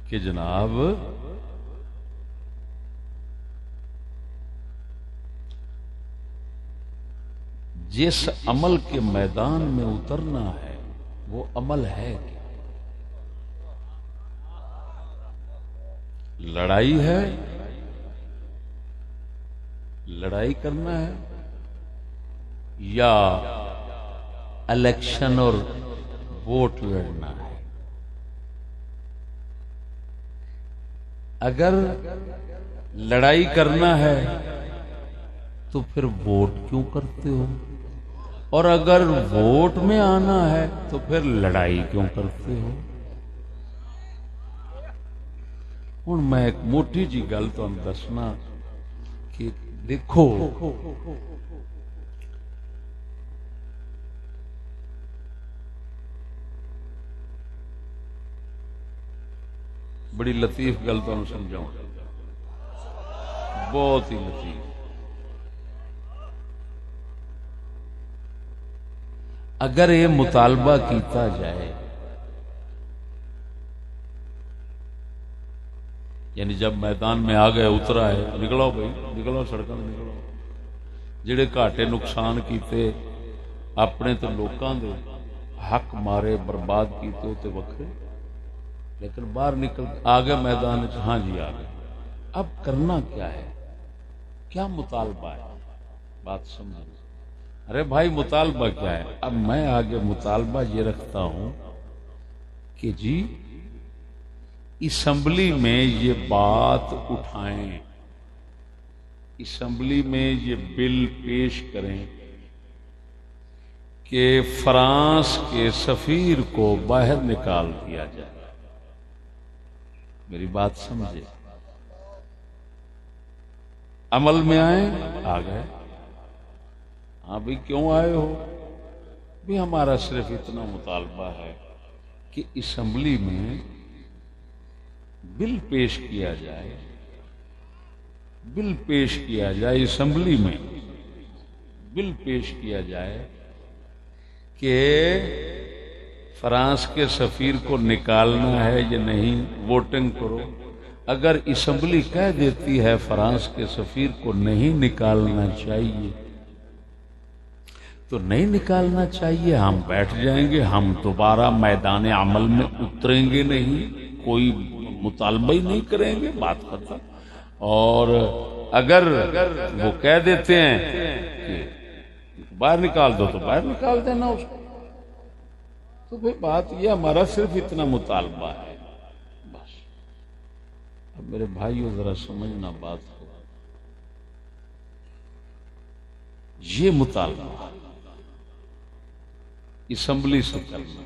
کہ جناب جس عمل کے میدان میں اترنا ہے وہ عمل ہے کیا؟ لڑائی ہے، لڑائی کرنا ہے، یا الیکشن اور ووٹ لڑنا ہے؟ اگر لڑائی کرنا ہے تو پھر ووٹ کیوں کرتے ہو؟ اور اگر ووٹ میں آنا ہے تو پھر لڑائی کیوں کرتے ہو؟ ہوں میں ایک موٹی جی گل تمہیں دسنا کہ دیکھو بڑی لطیف گل تمہیں سمجھاؤں، بہت ہی لطیف۔ اگر یہ مطالبہ کیتا جائے، یعنی جب میدان میں آ گئے، اترا ہے، نکلو بھائی، نکلو سڑکوں میں، نکلو، جڑے گھاٹے نقصان کیتے اپنے تو لوکاں دے، حق مارے برباد کیتے تے وکھرے، لیکن باہر نکل آ گئے میدان، ہاں جی آ گئے۔ اب کرنا کیا ہے؟ کیا مطالبہ ہے؟ بات سمجھیں۔ ارے بھائی مطالبہ کیا ہے؟ اب میں آگے مطالبہ یہ رکھتا ہوں کہ جی اسمبلی میں یہ بات اٹھائیں، اسمبلی میں یہ بل پیش کریں کہ فرانس کے سفیر کو باہر نکال دیا جائے۔ میری بات سمجھے؟ عمل میں آئیں، آ گئے، ہاں بھئی کیوں آئے ہو؟ بھی ہمارا صرف اتنا مطالبہ ہے کہ اسمبلی میں بل پیش کیا جائے، بل پیش کیا جائے، اسمبلی میں بل پیش کیا جائے کہ فرانس کے سفیر کو نکالنا ہے یا نہیں، ووٹنگ کرو۔ اگر اسمبلی کہہ دیتی ہے فرانس کے سفیر کو نہیں نکالنا چاہیے تو نہیں نکالنا چاہیے، ہم بیٹھ جائیں گے، ہم دوبارہ میدان عمل میں اتریں گے نہیں، کوئی مطالبہ ہی نہیں کریں گے، بات ختم۔ اور اگر وہ کہہ دیتے ہیں کہ باہر نکال دو تو باہر نکال دینا اس کو، تو بھئی بات یہ ہمارا صرف اتنا مطالبہ ہے بس۔ اب میرے بھائیو ذرا سمجھنا بات کو، یہ مطالبہ اسمبلی سے کرنا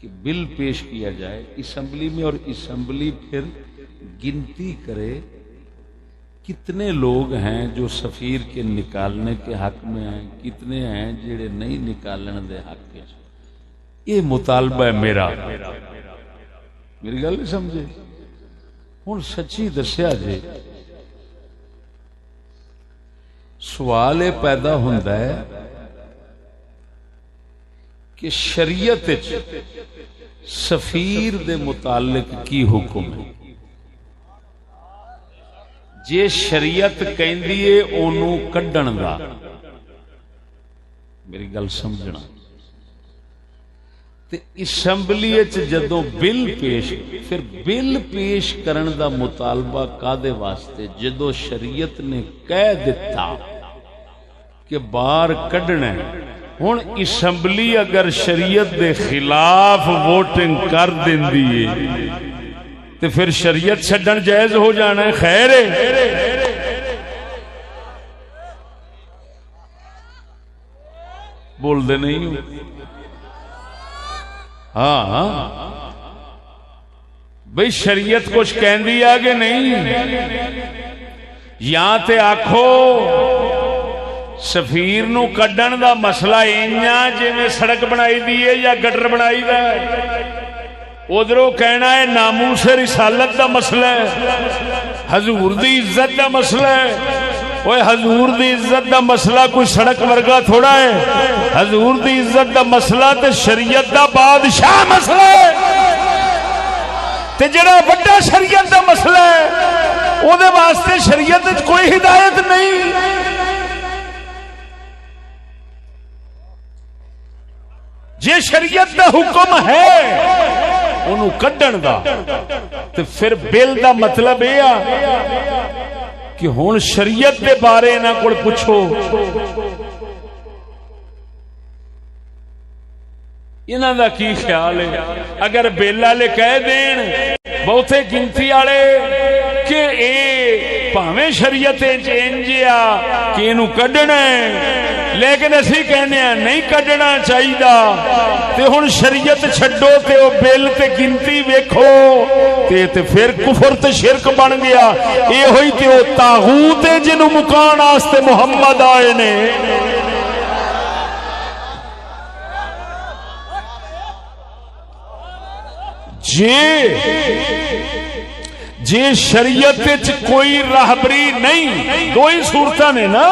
کہ بل پیش کیا جائے اسمبلی میں، اور اسمبلی پھر گنتی کرے کتنے لوگ ہیں جو سفیر کے نکالنے کے حق میں ہیں، کتنے ہیں جڑے نہیں نکالنے دے حق کے۔ یہ مطالبہ ہے میرا، میری گل نہیں سمجھے؟ ہوں سچی دسیا جے، سوال یہ پیدا ہوتا ہے کہ شریعت سفیر دے متعلق کی حکم ہے؟ جے شریعت کہندی ہے اونوں کڈن دا، میری گل سمجھنا، تے اسمبلی وچ جدوں بل پیش، پھر بل پیش کرن دا مطالبہ کادے واسطے؟ جدوں شریعت نے کہہ دتا کہ باہر کڈنا ہے۔ ہن اسمبلی اگر شریعت دے خلاف ووٹنگ کر دیندی ہے تے پھر شریعت چھڈن جائز ہو جانا ہے؟ خیر ہے، بول دے نہیں ہو؟ ہاں ہاں بھئی شریعت کچھ کہندی آگے نہیں، یا تے آکھو سفیر نو کڈن دا مسئلہ اینجا جی میں سڑک بنائی دی ہے یا گٹر بنائی دا ہے، ادھروں کہنا ہے ناموس رسالت دا مسئلہ ہے، حضور دی عزت دا مسئلہ ہے۔ اوے حضور دی عزت دا مسئلہ کوئی سڑک ورگا تھوڑا ہے، حضور دی عزت دا مسئلہ تے شریعت دا بادشاہ مسئلہ ہے۔ تے جڑا بڑا شریعت دا مسئلہ ہے او دے واسطے شریعت وچ کوئی ہدایت نہیں. جے شریعت دا حکم ہے انہوں کڈن دا تے پھر بل دا مطلب یہ کہ ہن شریعت دے بارے انہاں کول پوچھو. انہاں دا کی خیال ہے اگر بل والے کہہ دین بہتے گنتی والے کہ اے بھاویں شریعت انج آ کہ اینوں کڈنا ہے لیکن اسی کہنے ہیں نہیں کڈنا چاہیے تے ہن شریعت چھڈو تے او بل تے گنتی ویکھو تے پھر کفر تے شرک بن گیا. اے ہوئی تے او طاغوت ہے جنوں مکان واسطے محمد آئے نے. جے شریعت کوئی راہبری نہیں دو ہی صورتاں نے نا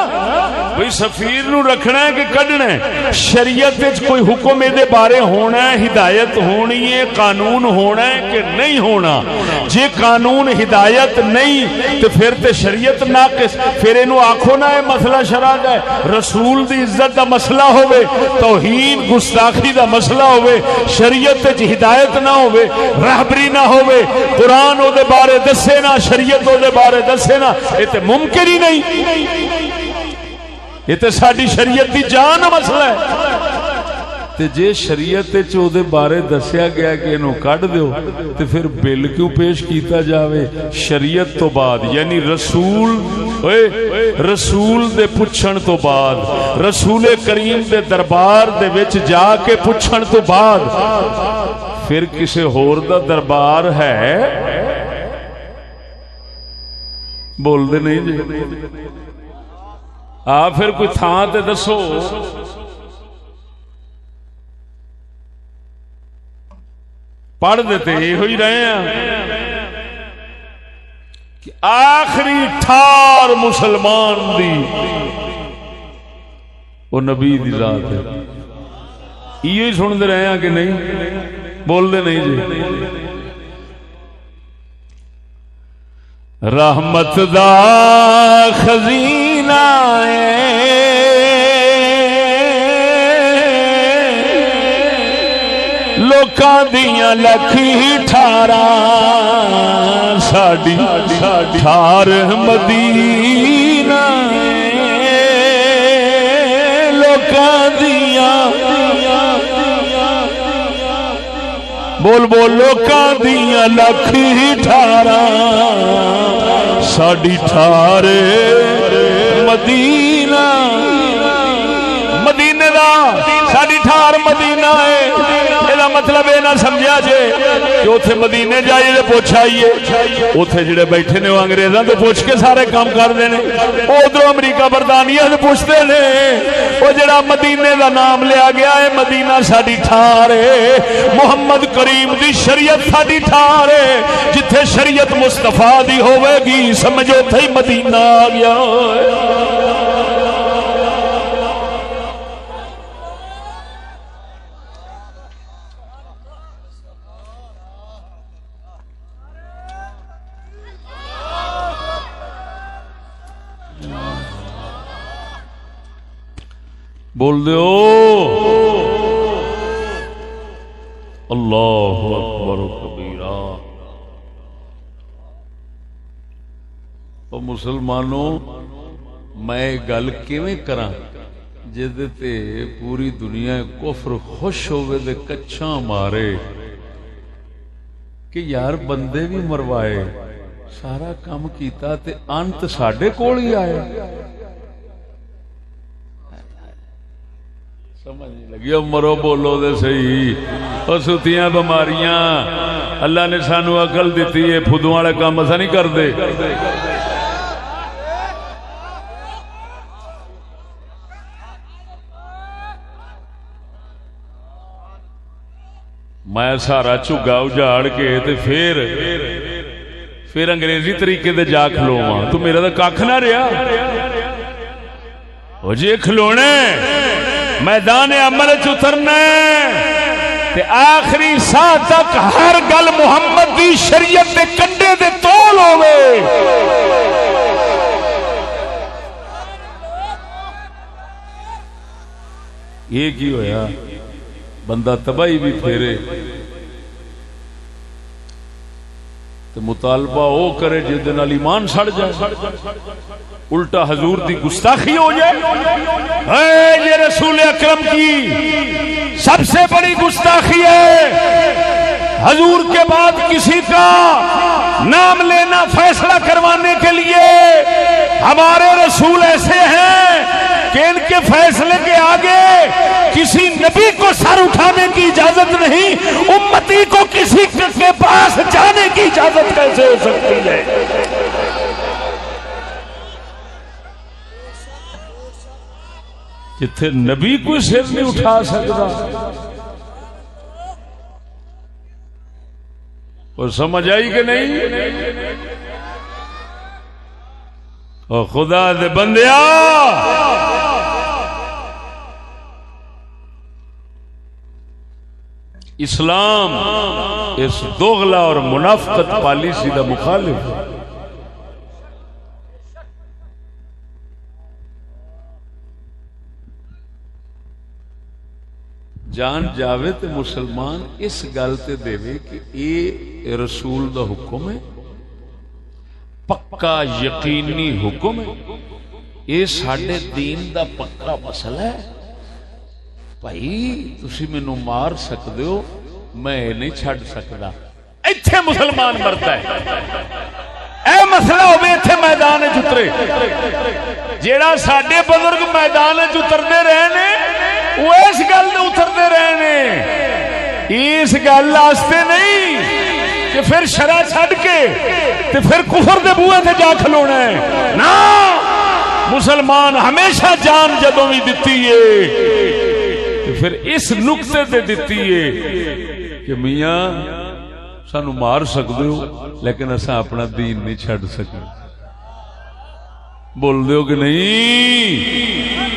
بھئی سفیر نو رکھنا ہے کہ کڈنا ہے. شریعت کوئی حکم دے بارے ہونا ہے ہدایت ہونی ہے قانون ہونا ہے کہ نہیں ہونا. جے قانون ہدایت نہیں تو پھر تے شریعت ناقص. پھر اینو آکھو نہ ہے مسئلہ شرع دا ہے رسول دی عزت دا مسئلہ ہوئے توہین گستاخی دا مسئلہ ہوئے شریعت ہدایت نہ ہوئے راہبری نہ ہوئے قرآن او دے بارے دسے نا شریعت دے بارے دسے نا یہ تے ممکن ہی نہیں. یہ تے ساڈی شریعت دی جان مسئلہ ہے. تے جے شریعت چو دے بارے دسیا گیا کہ انہوں کٹ دیو تے پھر بل کیوں پیش کیتا جاوے شریعت تو بعد یعنی رسول دے پوچھن تو بعد رسول کریم دے دربار دے وچ جا کے پوچھن تو بعد پھر کسے ہور دا دربار ہے بول دے نہیں جی پھر کوئی تھان تے دسو. پڑھ دیتے یہ ہوئی رہے ہیں کہ آخری ٹھار مسلمان دی وہ نبی دی ذات ہے. یہ سن دے رہے ہیں کہ نہیں بول دے نہیں جی. رحمت دا خزینہ لوکاں دیاں لکھی ٹھارا ساڈی ٹھار مدینہ لوکاں دیاں بول بول لوکاں دیاں لکھی ٹھارا ساڈی ٹھار مدینہ مدینے دا ساڈی ٹھار مدینہ ہے. مطلب یہ نہ سمجھا جے کہ اتنے مدینے جائیے تو پوچھ آئیے اتنے جڑے بیٹھے نے وہ انگریزاں تو پوچھ کے سارے کام کرتے ہیں ادھر امریکہ برطانیہ سے پوچھتے ہیں. وہ جڑا مدینے کا نام لیا گیا ہے مدینہ ساڈی ٹھار ہے محمد کریم دی شریعت ساڈی ٹھار ہے. جتھے شریعت مصطفیٰ دی ہوے گی سمجھو اتھے ہی مدینہ آ گیا. بول دیو اللہ اکبر کبیرہ. او مسلمانوں میں گل کیویں کراں جدے تے پوری دنیا کفر خوش ہوئے دے کچھاں مارے کہ یار بندے بھی مروائے سارا کام کیتا تے انت ساڈے کول ہی آیا. سمجھ نہیں لگی مرو بولو دے صحیح. اور ستیاں بیماریاں اللہ نے سانو عقل دیتی ہے پھدوں والے کام ایسا نہیں کر دے. میں سارا جھگا اجاڑ کے تے پھر انگریزی طریقے دے جا کھلواں تو میرا تو کھ نہ رہا. وہ جی کھلونے میدان عمل اترنا تے آخری ساہ تک ہر گل محمد دی شریعت کی ہویا بندہ تباہی بھی پھیرے تو مطالبہ او کرے جس دن ایمان سڑ جائے، الٹا حضور دی گستاخی ہو جائے۔ یہ رسول اکرم کی سب سے بڑی گستاخی ہے، حضور کے بعد کسی کا نام لینا فیصلہ کروانے کے لیے۔ ہمارے رسول ایسے ہیں کہ ان کے فیصلے کے آگے کسی نبی کو سر اٹھانے کی اجازت نہیں، امتی کو کسی کے پاس جانے کی اجازت کیسے ہو سکتی ہے؟ جتھے نبی کوئی سر نہیں اٹھا سکتا، اور سمجھ آئی کہ نہیں؟ اور خدا دے بندیا، اسلام اس دوغلا اور منافقت پالیسی دا مخالف ہے۔ جان جاوے تے مسلمان اس گل تے دے کہ اے رسول دا حکم ہے، پکا یقینی حکم ہے، اے ساڈے دین دا پکا مسئلہ ہے۔ بھائی تسی مینوں مار سکدے ہو، میں نہیں چھڈ سکدا۔ ایتھے مسلمان مرتا ہے، اے مسئلہ ہوے ایتھے میدان وچ اترے۔ جیڑا ساڈے بزرگ میدان وچ اتردے رہے نے، وہ اس گل تے اتردے رہے نے، اس گل واسطے نہیں کہ پھر شرع چھڈ کے تے پھر کفر دے بوئے تے جا کھلونا ہے۔ نا، مسلمان ہمیشہ جان جدوں بھی دتی ہے پھر اس نقطے تے دتی ہے کہ میاں سانو مار سکدے ہو لیکن اساں اپنا دین نہیں چھڈ سکتے۔ بول دیو کہ نہیں؟